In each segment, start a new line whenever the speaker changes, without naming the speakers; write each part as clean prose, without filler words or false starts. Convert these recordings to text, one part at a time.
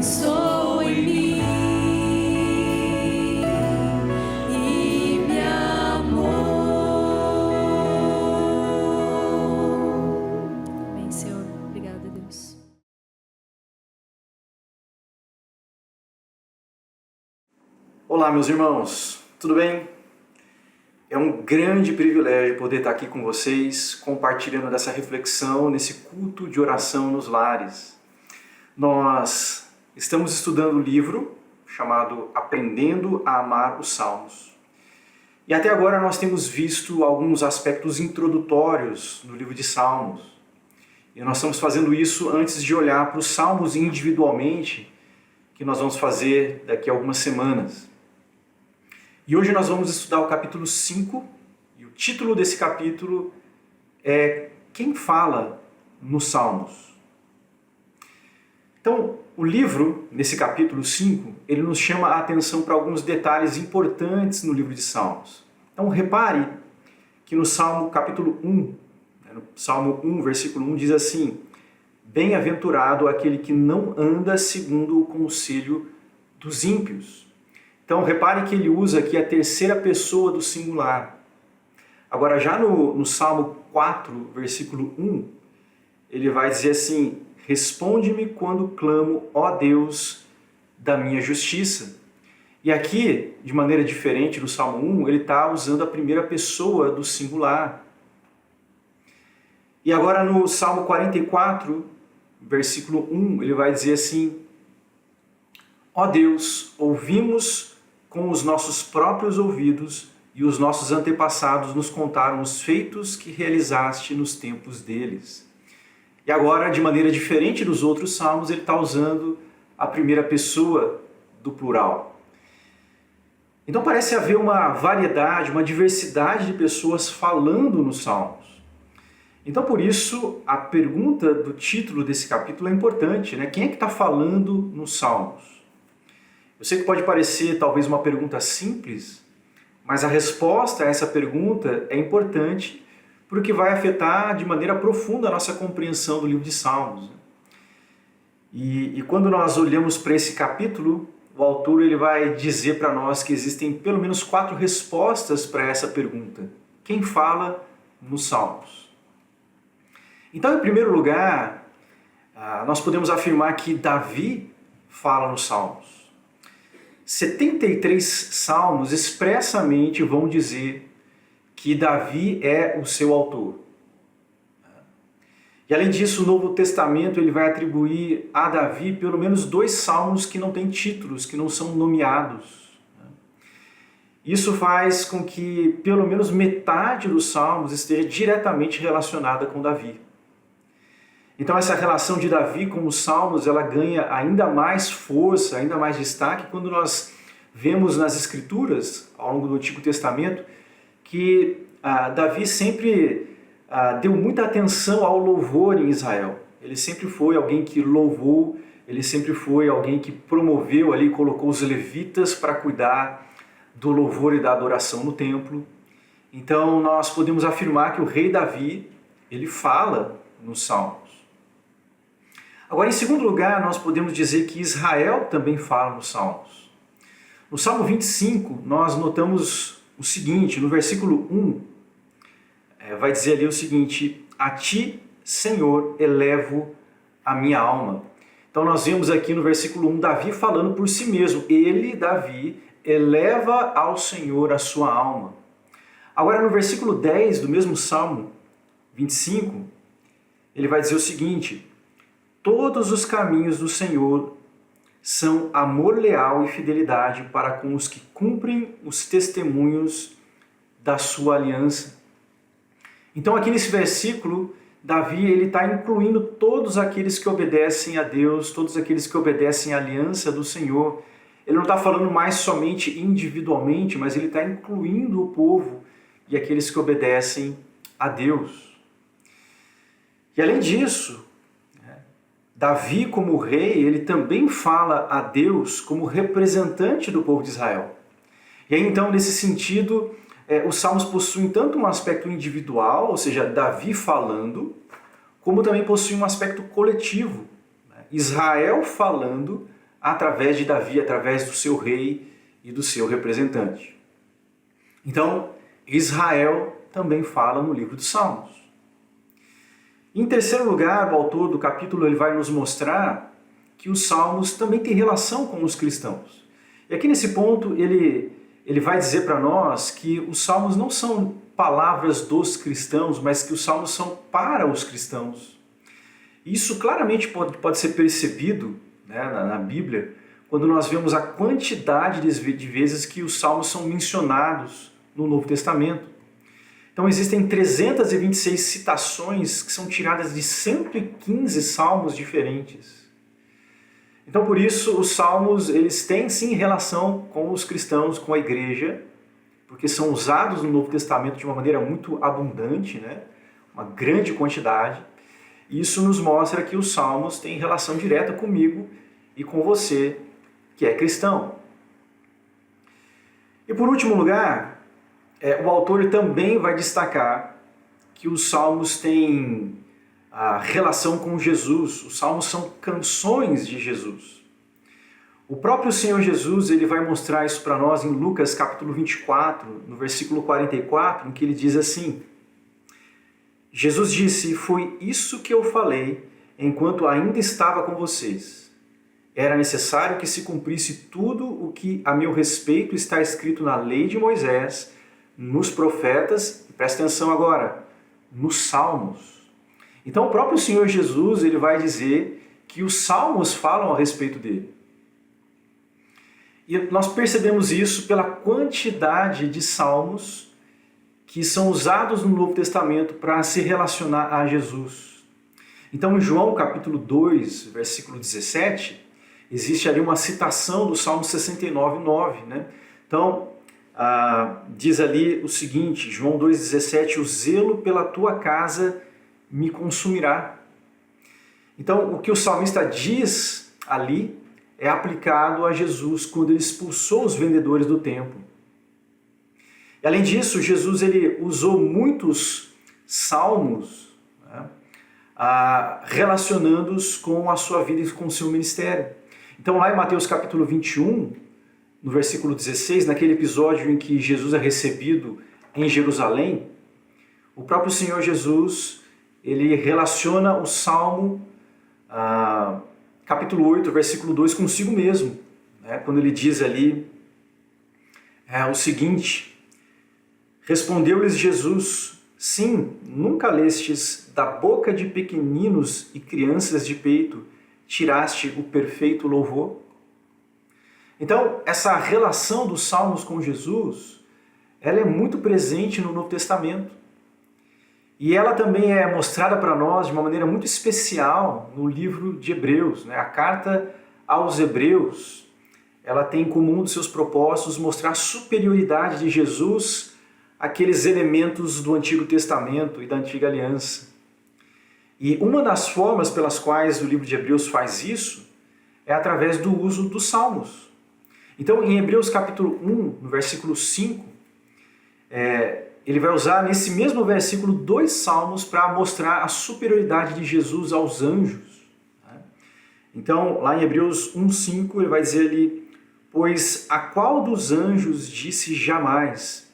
Pensou em mim e me amou. Bem, Senhor, obrigada, Deus.
Olá, meus irmãos, tudo bem? É um grande privilégio poder estar aqui com vocês, compartilhando dessa reflexão nesse culto de oração nos lares. Nós estamos estudando um livro chamado Aprendendo a Amar os Salmos. E até agora nós temos visto alguns aspectos introdutórios no livro de Salmos. E nós estamos fazendo isso antes de olhar para os Salmos individualmente, que nós vamos fazer daqui a algumas semanas. E hoje nós vamos estudar o capítulo 5, e o título desse capítulo é Quem Fala nos Salmos? Então, o livro, nesse capítulo 5, ele nos chama a atenção para alguns detalhes importantes no livro de Salmos. Então, repare que no Salmo capítulo 1, no Salmo 1, versículo 1, diz assim: Bem-aventurado aquele que não anda segundo o conselho dos ímpios. Então, repare que ele usa aqui a terceira pessoa do singular. Agora, já no Salmo 4, versículo 1, ele vai dizer assim: Responde-me quando clamo, ó Deus, da minha justiça. E aqui, de maneira diferente do Salmo 1, ele está usando a primeira pessoa do singular. E agora no Salmo 44, versículo 1, ele vai dizer assim: Ó Deus, ouvimos com os nossos próprios ouvidos e os nossos antepassados nos contaram os feitos que realizaste nos tempos deles. E agora, de maneira diferente dos outros salmos, ele está usando a primeira pessoa do plural. Então parece haver uma variedade, uma diversidade de pessoas falando nos salmos. Então por isso a pergunta do título desse capítulo é importante, né? Quem é que está falando nos salmos? Eu sei que pode parecer talvez uma pergunta simples, mas a resposta a essa pergunta é importante porque vai afetar de maneira profunda a nossa compreensão do livro de Salmos. E quando nós olhamos para esse capítulo, o autor ele vai dizer para nós que existem pelo menos 4 respostas para essa pergunta. Quem fala nos Salmos? Então, em primeiro lugar, nós podemos afirmar que Davi fala nos Salmos. 73 salmos expressamente vão dizer que Davi é o seu autor. E além disso, o Novo Testamento ele vai atribuir a Davi pelo menos 2 salmos que não têm títulos, que não são nomeados. Isso faz com que pelo menos metade dos salmos esteja diretamente relacionada com Davi. Então essa relação de Davi com os salmos, ela ganha ainda mais força, ainda mais destaque quando nós vemos nas Escrituras, ao longo do Antigo Testamento, que Davi sempre deu muita atenção ao louvor em Israel. Ele sempre foi alguém que louvou, ele sempre foi alguém que promoveu ali, colocou os levitas para cuidar do louvor e da adoração no templo. Então nós podemos afirmar que o rei Davi, ele fala nos Salmos. Agora, em segundo lugar, nós podemos dizer que Israel também fala nos Salmos. No Salmo 25, nós notamos o seguinte, no versículo 1, vai dizer ali o seguinte: A ti, Senhor, elevo a minha alma. Então nós vemos aqui no versículo 1 Davi falando por si mesmo. Ele, Davi, eleva ao Senhor a sua alma. Agora no versículo 10 do mesmo Salmo 25, ele vai dizer o seguinte: Todos os caminhos do Senhor são amor leal e fidelidade para com os que cumprem os testemunhos da sua aliança. Então aqui nesse versículo, Davi está incluindo todos aqueles que obedecem a Deus, todos aqueles que obedecem à aliança do Senhor. Ele não está falando mais somente individualmente, mas ele está incluindo o povo e aqueles que obedecem a Deus. E além disso, Davi, como rei, ele também fala a Deus como representante do povo de Israel. E aí, então, nesse sentido, os salmos possuem tanto um aspecto individual, ou seja, Davi falando, como também possuem um aspecto coletivo. Israel falando através de Davi, através do seu rei e do seu representante. Então, Israel também fala no livro dos Salmos. Em terceiro lugar, o autor do capítulo ele vai nos mostrar que os Salmos também têm relação com os cristãos. E aqui nesse ponto ele vai dizer para nós que os Salmos não são palavras dos cristãos, mas que os Salmos são para os cristãos. Isso claramente pode ser percebido, né, na Bíblia, quando nós vemos a quantidade de vezes que os Salmos são mencionados no Novo Testamento. Então existem 326 citações que são tiradas de 115 salmos diferentes. Então por isso os salmos eles têm sim relação com os cristãos, com a igreja, porque são usados no Novo Testamento de uma maneira muito abundante, né? Uma grande quantidade. E isso nos mostra que os salmos têm relação direta comigo e com você, que é cristão. E por último lugar, o autor também vai destacar que os salmos têm a relação com Jesus. Os salmos são canções de Jesus. O próprio Senhor Jesus ele vai mostrar isso para nós em Lucas capítulo 24, no versículo 44, em que ele diz assim: Jesus disse, foi isso que eu falei enquanto ainda estava com vocês. Era necessário que se cumprisse tudo o que a meu respeito está escrito na lei de Moisés, nos profetas, e presta atenção agora, nos salmos. Então o próprio Senhor Jesus ele vai dizer que os salmos falam a respeito dele. E nós percebemos isso pela quantidade de salmos que são usados no Novo Testamento para se relacionar a Jesus. Então em João capítulo 2, versículo 17, existe ali uma citação do Salmo 69:9, né? Então, diz ali o seguinte, João 2,17, o zelo pela tua casa me consumirá. Então, o que o salmista diz ali é aplicado a Jesus quando ele expulsou os vendedores do templo. E, além disso, Jesus ele usou muitos salmos, né, relacionando-os com a sua vida e com o seu ministério. Então, lá em Mateus capítulo 21, no versículo 16, naquele episódio em que Jesus é recebido em Jerusalém, o próprio Senhor Jesus ele relaciona o Salmo capítulo 8, versículo 2 consigo mesmo, né? Quando ele diz ali o seguinte: respondeu-lhes Jesus, sim, nunca lestes da boca de pequeninos e crianças de peito, tiraste o perfeito louvor? Então, essa relação dos salmos com Jesus, ela é muito presente no Novo Testamento. E ela também é mostrada para nós de uma maneira muito especial no livro de Hebreus, né? A carta aos Hebreus, ela tem como um dos seus propósitos mostrar a superioridade de Jesus àqueles elementos do Antigo Testamento e da Antiga Aliança. E uma das formas pelas quais o livro de Hebreus faz isso é através do uso dos salmos. Então, em Hebreus capítulo 1, no versículo 5, ele vai usar nesse mesmo versículo 2 salmos para mostrar a superioridade de Jesus aos anjos. Então, lá em Hebreus 1,5, ele vai dizer ali, pois a qual dos anjos disse jamais,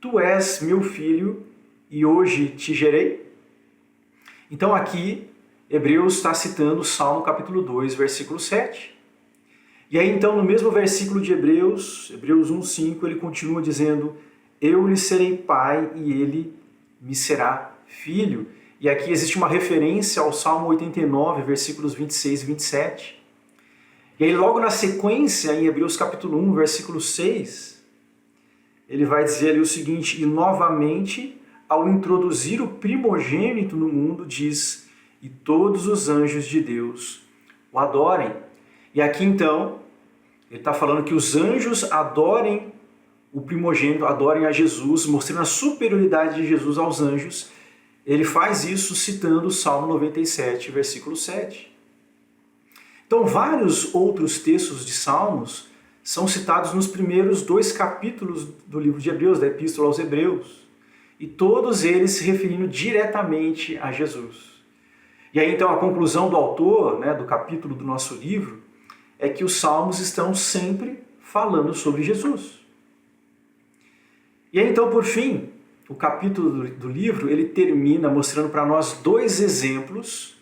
tu és meu filho e hoje te gerei? Então aqui, Hebreus está citando o Salmo capítulo 2, versículo 7. E aí então no mesmo versículo de Hebreus 1,5, ele continua dizendo, eu lhe serei pai e ele me será filho. E aqui existe uma referência ao Salmo 89, versículos 26 e 27. E aí logo na sequência, em Hebreus capítulo 1, versículo 6, ele vai dizer ali o seguinte, e novamente, ao introduzir o primogênito no mundo, diz, e todos os anjos de Deus o adorem. E aqui então, ele está falando que os anjos adorem o primogênito, adorem a Jesus, mostrando a superioridade de Jesus aos anjos. Ele faz isso citando o Salmo 97, versículo 7. Então, vários outros textos de Salmos são citados nos primeiros 2 capítulos do livro de Hebreus, da Epístola aos Hebreus, e todos eles se referindo diretamente a Jesus. E aí, então, a conclusão do autor, né, do capítulo do nosso livro, é que os salmos estão sempre falando sobre Jesus. E aí, então, por fim, o capítulo do livro, ele termina mostrando para nós dois exemplos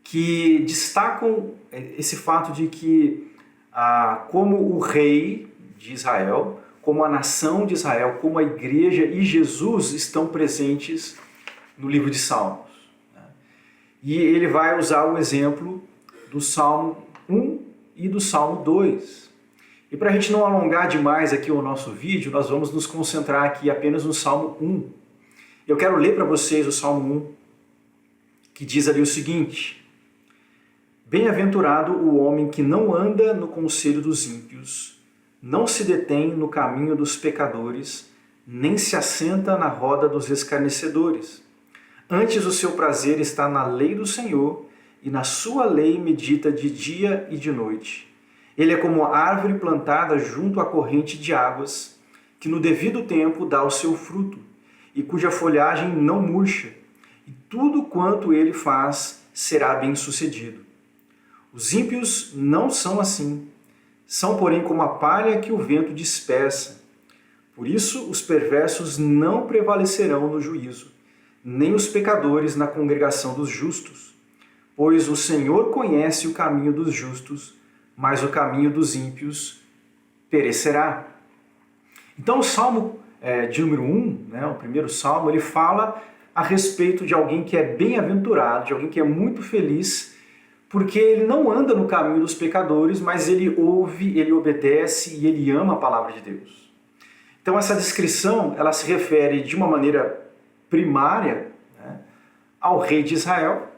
que destacam esse fato de que como o rei de Israel, como a nação de Israel, como a igreja e Jesus estão presentes no livro de Salmos. E ele vai usar o exemplo do Salmo 1 e do Salmo 2. E para a gente não alongar demais aqui o nosso vídeo, nós vamos nos concentrar aqui apenas no Salmo 1. Eu quero ler para vocês o Salmo 1, que diz ali o seguinte: Bem-aventurado o homem que não anda no conselho dos ímpios, não se detém no caminho dos pecadores, nem se assenta na roda dos escarnecedores. Antes o seu prazer está na lei do Senhor, e na sua lei medita de dia e de noite. Ele é como a árvore plantada junto à corrente de águas, que no devido tempo dá o seu fruto, e cuja folhagem não murcha, e tudo quanto ele faz será bem-sucedido. Os ímpios não são assim, são porém como a palha que o vento dispersa. Por isso os perversos não prevalecerão no juízo, nem os pecadores na congregação dos justos. Pois o Senhor conhece o caminho dos justos, mas o caminho dos ímpios perecerá. Então o Salmo de número 1, o primeiro Salmo, ele fala a respeito de alguém que é bem-aventurado, de alguém que é muito feliz, porque ele não anda no caminho dos pecadores, mas ele ouve, ele obedece e ele ama a palavra de Deus. Então essa descrição, ela se refere de uma maneira primária ao rei de Israel.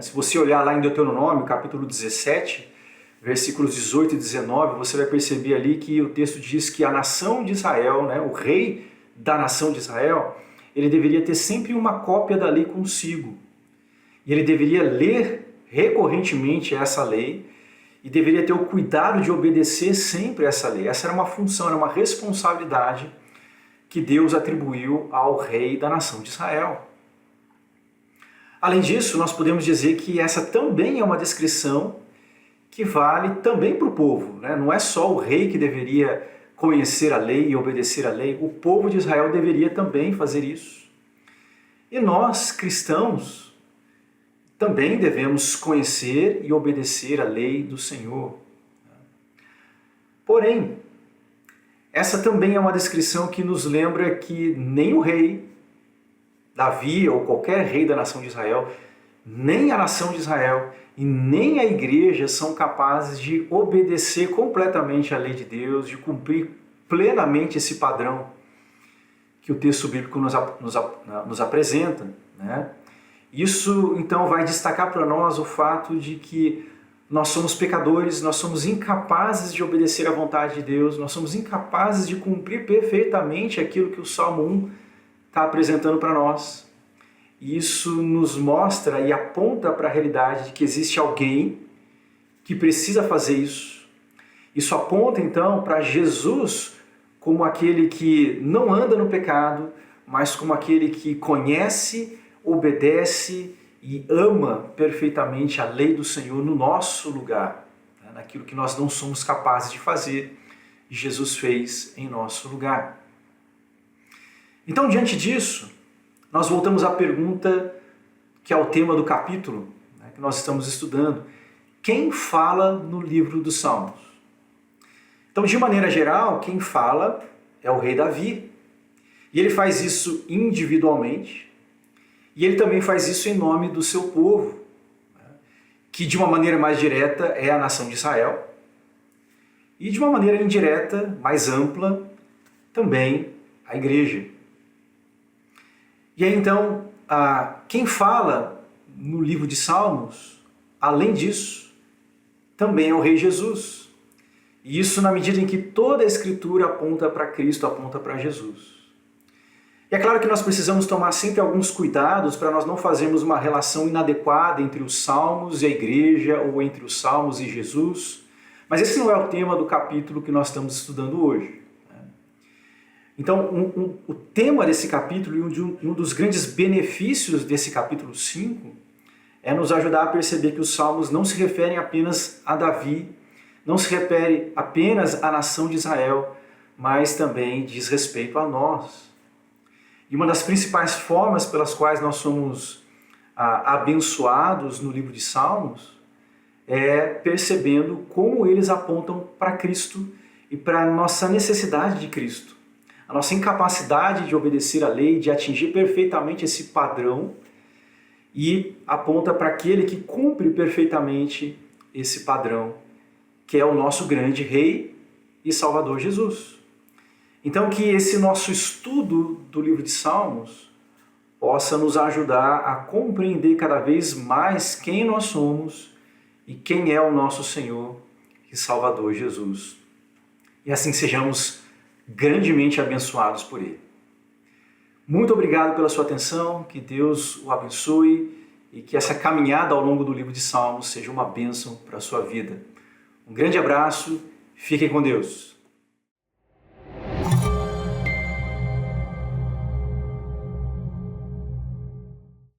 Se você olhar lá em Deuteronômio, capítulo 17, versículos 18 e 19, você vai perceber ali que o texto diz que a nação de Israel, o rei da nação de Israel, ele deveria ter sempre uma cópia da lei consigo. E ele deveria ler recorrentemente essa lei e deveria ter o cuidado de obedecer sempre essa lei. Essa era uma função, era uma responsabilidade que Deus atribuiu ao rei da nação de Israel. Além disso, nós podemos dizer que essa também é uma descrição que vale também para o povo. Não é só o rei que deveria conhecer a lei e obedecer a lei, o povo de Israel deveria também fazer isso. E nós, cristãos, também devemos conhecer e obedecer a lei do Senhor. Porém, essa também é uma descrição que nos lembra que nem o rei Davi ou qualquer rei da nação de Israel, nem a nação de Israel e nem a igreja são capazes de obedecer completamente à lei de Deus, de cumprir plenamente esse padrão que o texto bíblico nos apresenta. Isso, então, vai destacar para nós o fato de que nós somos pecadores, nós somos incapazes de obedecer à vontade de Deus, nós somos incapazes de cumprir perfeitamente aquilo que o Salmo 1 está apresentando para nós. Isso nos mostra e aponta para a realidade de que existe alguém que precisa fazer isso. Isso aponta, então, para Jesus como aquele que não anda no pecado, mas como aquele que conhece, obedece e ama perfeitamente a lei do Senhor no nosso lugar, naquilo que nós não somos capazes de fazer, Jesus fez em nosso lugar. Então, diante disso, nós voltamos à pergunta que é o tema do capítulo que nós estamos estudando. Quem fala no livro dos Salmos? Então, de maneira geral, quem fala é o rei Davi. E ele faz isso individualmente. E ele também faz isso em nome do seu povo, que de uma maneira mais direta é a nação de Israel. E de uma maneira indireta, mais ampla, também a igreja. E aí então, quem fala no livro de Salmos, além disso, também é o rei Jesus. E isso na medida em que toda a Escritura aponta para Cristo, aponta para Jesus. E é claro que nós precisamos tomar sempre alguns cuidados para nós não fazermos uma relação inadequada entre os Salmos e a igreja, ou entre os Salmos e Jesus. Mas esse não é o tema do capítulo que nós estamos estudando hoje. Então, o tema desse capítulo e um dos grandes benefícios desse capítulo 5 é nos ajudar a perceber que os Salmos não se referem apenas a Davi, não se refere apenas à nação de Israel, mas também diz respeito a nós. E uma das principais formas pelas quais nós somos abençoados no livro de Salmos é percebendo como eles apontam para Cristo e para a nossa necessidade de Cristo. A nossa incapacidade de obedecer à lei, de atingir perfeitamente esse padrão, e aponta para aquele que cumpre perfeitamente esse padrão, que é o nosso grande Rei e Salvador Jesus. Então que esse nosso estudo do livro de Salmos possa nos ajudar a compreender cada vez mais quem nós somos e quem é o nosso Senhor e Salvador Jesus. E assim sejamos grandemente abençoados por Ele. Muito obrigado pela sua atenção, que Deus o abençoe e que essa caminhada ao longo do livro de Salmos seja uma bênção para a sua vida. Um grande abraço, fiquem com Deus.